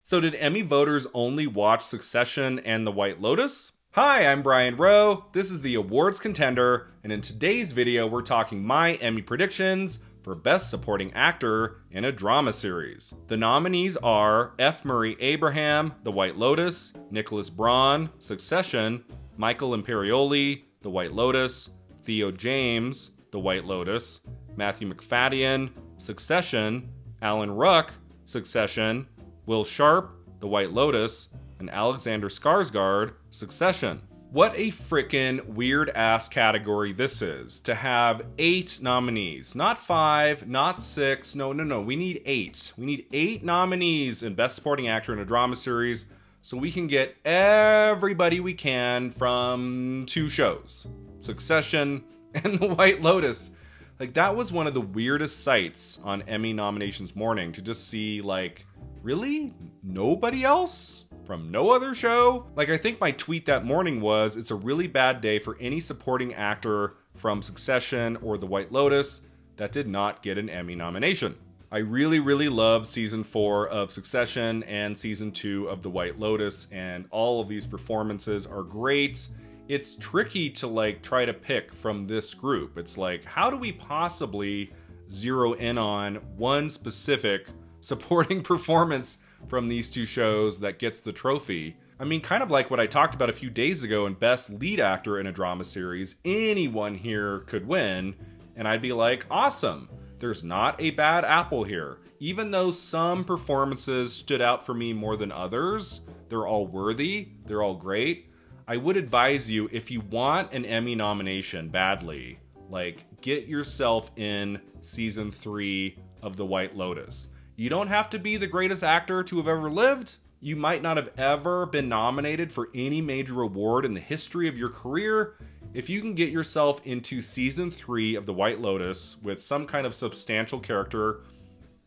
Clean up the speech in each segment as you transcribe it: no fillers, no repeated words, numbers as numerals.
So did Emmy voters only watch Succession and The White Lotus? Hi, I'm Brian Rowe, this is the awards contender, and in today's video we're talking my Emmy predictions for Best Supporting Actor in a Drama Series. The nominees are F. Murray Abraham, The White Lotus, Nicholas Braun, Succession, Michael Imperioli, The White Lotus, Theo James, The White Lotus, Matthew Macfadyen, Succession, Alan Ruck, Succession, Will Sharp, The White Lotus, and Alexander Skarsgård, Succession. What a frickin' weird-ass category this is, to have 8 nominees. Not 5, not 6, no, we need 8. We need 8 nominees in Best Supporting Actor in a Drama Series, so we can get everybody we can from 2 shows, Succession and The White Lotus. Like, that was one of the weirdest sights on Emmy nominations morning, to just see, like, really? Nobody else? From no other show? Like, I think my tweet that morning was, it's a really bad day for any supporting actor from Succession or The White Lotus that did not get an Emmy nomination. I really love season 4 of Succession and season 2 of The White Lotus, and all of these performances are great. It's tricky to like try to pick from this group. It's like, how do we possibly zero in on one specific supporting performance from these 2 shows that gets the trophy? I mean, kind of like what I talked about a few days ago in Best Lead Actor in a Drama Series. Anyone here could win, and I'd be like, awesome. There's not a bad apple here. Even though some performances stood out for me more than others, they're all worthy, they're all great. I would advise you, if you want an Emmy nomination badly, like, get yourself in season 3 of The White Lotus. You don't have to be the greatest actor to have ever lived. You might not have ever been nominated for any major award in the history of your career. If you can get yourself into season 3 of The White Lotus with some kind of substantial character,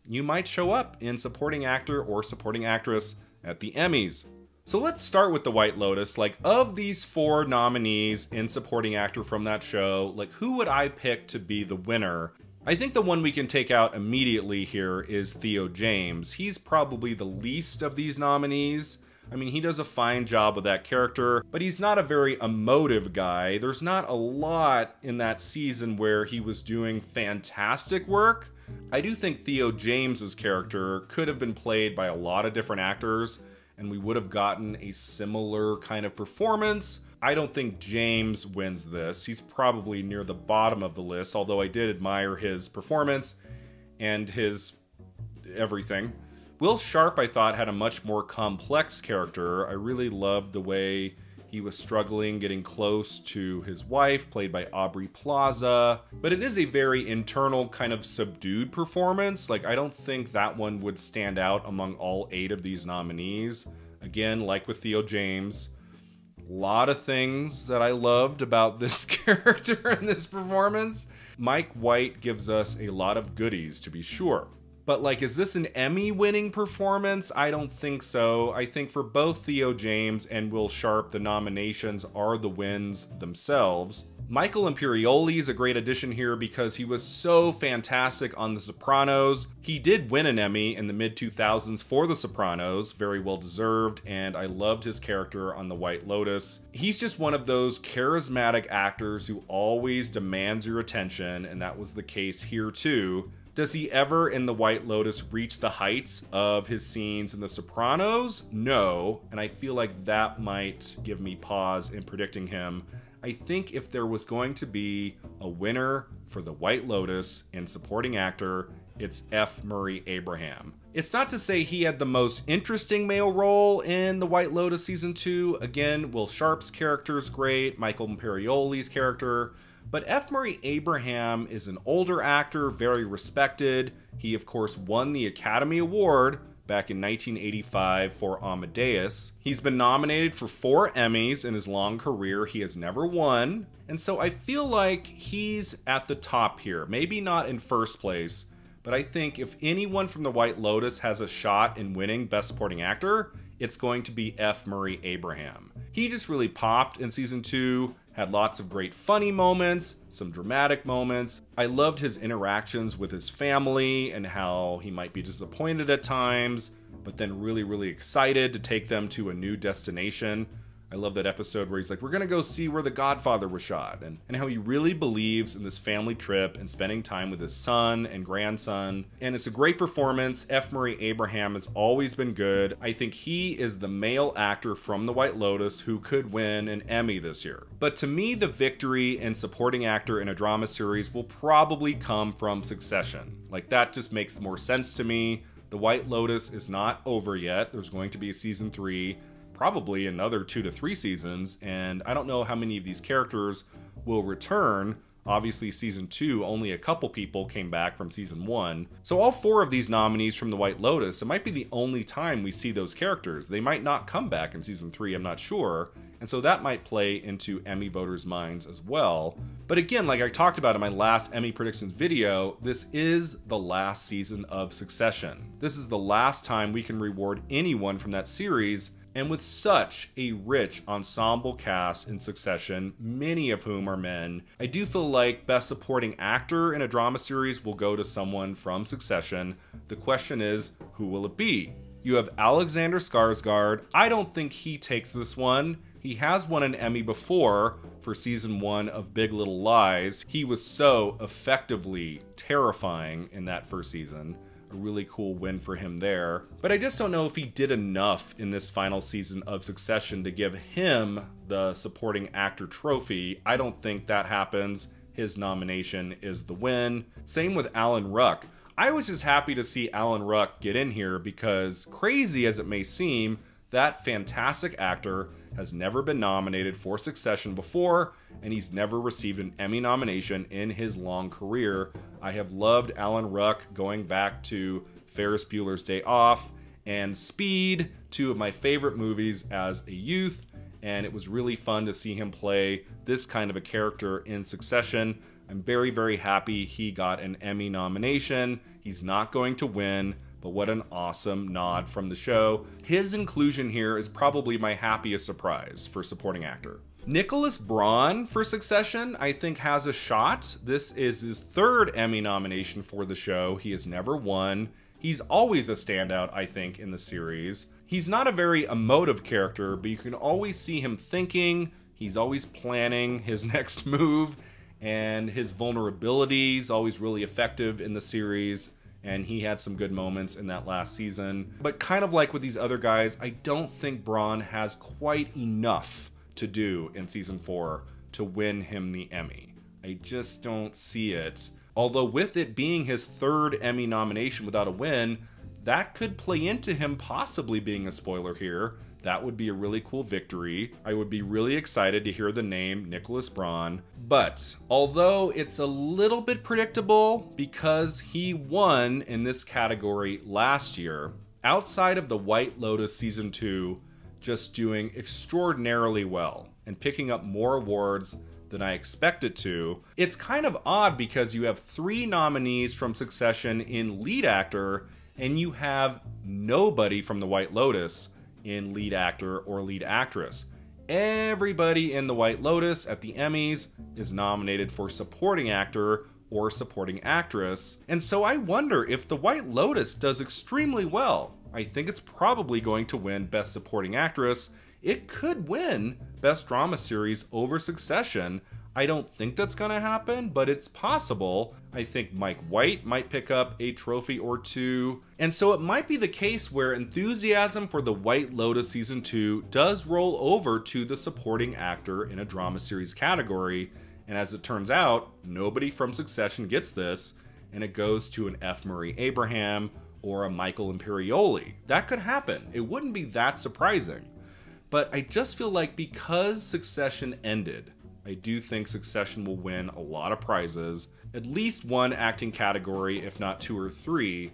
you might show up in supporting actor or supporting actress at the Emmys. So let's start with The White Lotus. Like, of these 4 nominees in supporting actor from that show, like, who would I pick to be the winner? I think the one we can take out immediately here is Theo James. He's probably the least of these nominees. I mean, he does a fine job with that character, but he's not a very emotive guy. There's not a lot in that season where he was doing fantastic work. I do think Theo James's character could have been played by a lot of different actors, and we would have gotten a similar kind of performance. I don't think James wins this. He's probably near the bottom of the list, although I did admire his performance and his everything. Will Sharp, I thought, had a much more complex character. I really loved the way he was struggling getting close to his wife, played by Aubrey Plaza. But it is a very internal, kind of subdued performance. Like, I don't think that one would stand out among all 8 of these nominees. Again, like with Theo James, a lot of things that I loved about this character and this performance. Mike White gives us a lot of goodies, to be sure. But, like, is this an Emmy-winning performance? I don't think so. I think for both Theo James and Will Sharp, the nominations are the wins themselves. Michael Imperioli is a great addition here because he was so fantastic on The Sopranos. He did win an Emmy in the mid-2000s for The Sopranos, very well deserved, and I loved his character on The White Lotus. He's just one of those charismatic actors who always demands your attention, and that was the case here too. Does he ever in The White Lotus reach the heights of his scenes in The Sopranos? No, and I feel like that might give me pause in predicting him. I think if there was going to be a winner for The White Lotus in supporting actor, it's F. Murray Abraham. It's not to say he had the most interesting male role in The White Lotus season 2. Again, Will Sharp's character's great, Michael Imperioli's character. But F. Murray Abraham is an older actor, very respected. He, of course, won the Academy Award back in 1985 for Amadeus. He's been nominated for 4 Emmys in his long career. He has never won. And so I feel like he's at the top here. Maybe not in first place, but I think if anyone from The White Lotus has a shot in winning Best Supporting Actor, it's going to be F. Murray Abraham. He just really popped in season 2. Had lots of great funny moments, some dramatic moments. I loved his interactions with his family and how he might be disappointed at times, but then really, really excited to take them to a new destination. I love that episode where he's like, we're gonna go see where The Godfather was shot, and how he really believes in this family trip and spending time with his son and grandson. And it's a great performance. F. Murray Abraham has always been good. I think he is the male actor from The White Lotus who could win an Emmy this year. But to me, the victory in supporting actor in a drama series will probably come from Succession. Like, that just makes more sense to me. The White Lotus is not over yet. There's going to be a season 3. Probably another 2 to 3 seasons, and I don't know how many of these characters will return. Obviously, season 2, only a couple people came back from season 1. So all 4 of these nominees from The White Lotus, it might be the only time we see those characters. They might not come back in season 3, I'm not sure. And so that might play into Emmy voters' minds as well. But again, like I talked about in my last Emmy predictions video, this is the last season of Succession. This is the last time we can reward anyone from that series. And with such a rich ensemble cast in Succession, many of whom are men, I do feel like Best Supporting Actor in a drama series will go to someone from Succession. The question is, who will it be? You have Alexander Skarsgård. I don't think he takes this one. He has won an Emmy before for season 1 of Big Little Lies. He was so effectively terrifying in that first season. A really cool win for him there. But I just don't know if he did enough in this final season of Succession to give him the supporting actor trophy. I don't think that happens. His nomination is the win. Same with Alan Ruck. I was just happy to see Alan Ruck get in here because, crazy as it may seem, that fantastic actor has never been nominated for Succession before, and he's never received an Emmy nomination in his long career. I have loved Alan Ruck going back to Ferris Bueller's Day Off and Speed, 2 of my favorite movies as a youth, and it was really fun to see him play this kind of a character in Succession. I'm very, very happy he got an Emmy nomination. He's not going to win, but what an awesome nod from the show. His inclusion here is probably my happiest surprise for supporting actor. Nicholas Braun for Succession, I think, has a shot. This is his 3rd Emmy nomination for the show. He has never won. He's always a standout, I think, in the series. He's not a very emotive character, but you can always see him thinking. He's always planning his next move, and his vulnerability is always really effective in the series. And he had some good moments in that last season. But kind of like with these other guys, I don't think Braun has quite enough to do in season 4 to win him the Emmy. I just don't see it. Although with it being his 3rd Emmy nomination without a win, that could play into him possibly being a spoiler here. That would be a really cool victory. I would be really excited to hear the name Nicholas Braun. But although it's a little bit predictable because he won in this category last year, outside of The White Lotus season 2 just doing extraordinarily well and picking up more awards than I expected to, it's kind of odd because you have 3 nominees from Succession in lead actor and you have nobody from The White Lotus in lead actor or lead actress. Everybody in The White Lotus at the Emmys is nominated for supporting actor or supporting actress. And so I wonder if The White Lotus does extremely well. I think it's probably going to win Best Supporting Actress. It could win Best Drama Series over Succession. I don't think that's going to happen, but it's possible. I think Mike White might pick up a trophy or 2. And so it might be the case where enthusiasm for The White Lotus Season 2 does roll over to the supporting actor in a drama series category. And as it turns out, nobody from Succession gets this, and it goes to an F. Murray Abraham or a Michael Imperioli. That could happen. It wouldn't be that surprising. But I just feel like because Succession ended, I do think Succession will win a lot of prizes, at least 1 acting category, if not 2 or 3.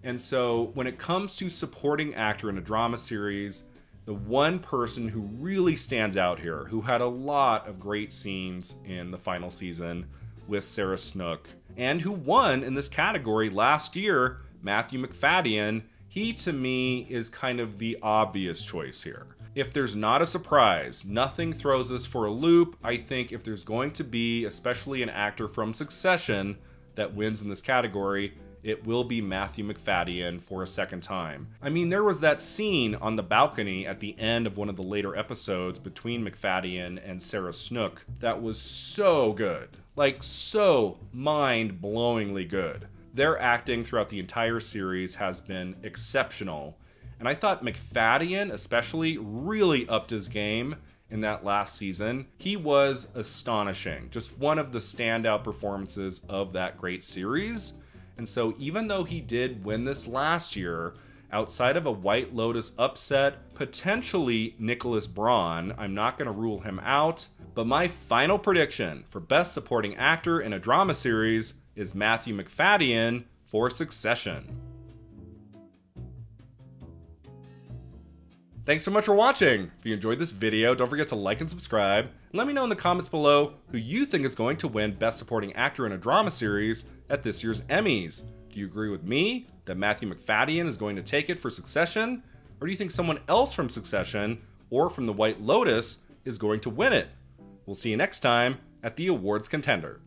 And so when it comes to supporting actor in a drama series, the one person who really stands out here, who had a lot of great scenes in the final season with Sarah Snook, and who won in this category last year, Matthew McFadden, he to me is kind of the obvious choice here. If there's not a surprise, nothing throws us for a loop, I think if there's going to be, especially an actor from Succession that wins in this category, it will be Matthew Macfadyen for a second time. I mean, there was that scene on the balcony at the end of one of the later episodes between Macfadyen and Sarah Snook that was so good. Like, so mind-blowingly good. Their acting throughout the entire series has been exceptional, and I thought Macfadyen especially really upped his game in that last season. He was astonishing, just one of the standout performances of that great series. And so even though he did win this last year, outside of a White Lotus upset, potentially Nicholas Braun, I'm not going to rule him out, but my final prediction for Best Supporting Actor in a Drama Series is Matthew Macfadyen for Succession. Thanks so much for watching. If you enjoyed this video, don't forget to like and subscribe. And let me know in the comments below who you think is going to win Best Supporting Actor in a Drama Series at this year's Emmys. Do you agree with me that Matthew Macfadyen is going to take it for Succession? Or do you think someone else from Succession or from the White Lotus is going to win it? We'll see you next time at the Awards Contender.